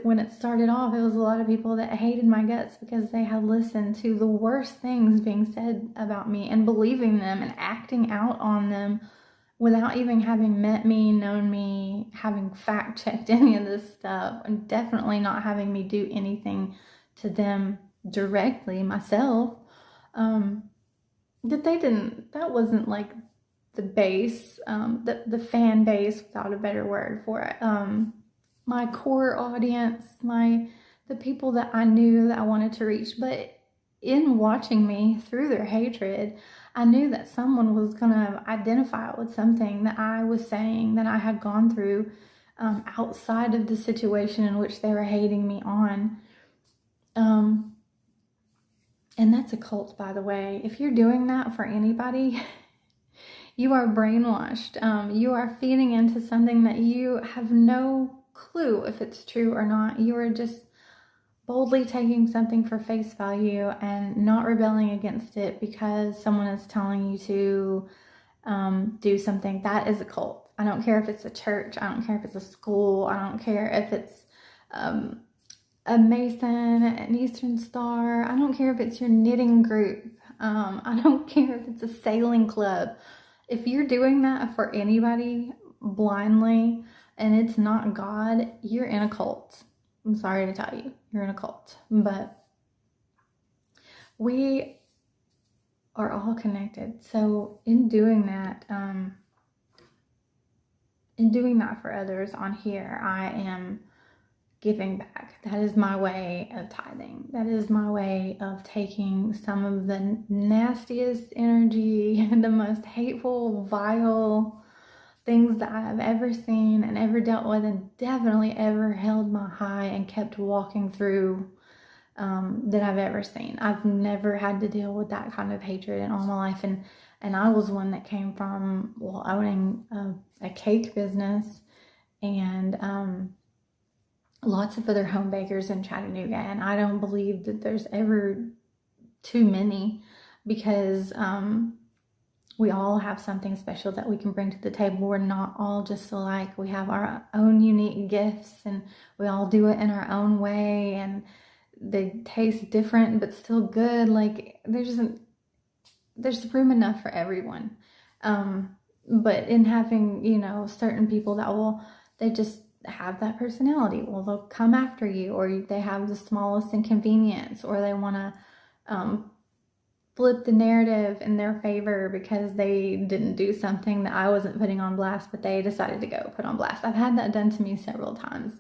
When it started off, it was a lot of people that hated my guts because they had listened to the worst things being said about me and believing them and acting out on them without even having met me, known me, having fact checked any of this stuff, and definitely not having me do anything to them directly myself. That wasn't like the base, the fan base, without a better word for it. My core audience, the people that I knew that I wanted to reach. But in watching me through their hatred, I knew that someone was going to identify with something that I was saying, that I had gone through outside of the situation in which they were hating me on. And that's a cult, by the way. If you're doing that for anybody, you are brainwashed. You are feeding into something that you have no clue if it's true or not. You are just boldly taking something for face value and not rebelling against it because someone is telling you to do something. That is a cult. I don't care if it's a church. I don't care if it's a school. I don't care if it's a Mason, an Eastern Star. I don't care if it's your knitting group. I don't care if it's a sailing club. If you're doing that for anybody blindly and it's not God, you're in a cult. I'm sorry to tell you, you're in a cult. But we are all connected. So in doing that for others on here, I am giving back. That is my way of tithing. That is my way of taking some of the nastiest energy and the most hateful, vile things that I've ever seen and ever dealt with, and definitely ever held my high and kept walking through, that I've ever seen. I've never had to deal with that kind of hatred in all my life. And I was one that came from, owning a cake business and lots of other home bakers in Chattanooga. And I don't believe that there's ever too many, because we all have something special that we can bring to the table. We're not all just alike. We have our own unique gifts, and we all do it in our own way, and they taste different but still good. Like there's room enough for everyone. But in having, certain people that they just have that personality. Well, they'll come after you, or they have the smallest inconvenience, or they want to flip the narrative in their favor because they didn't do something that I wasn't putting on blast, but they decided to go put on blast. I've had that done to me several times.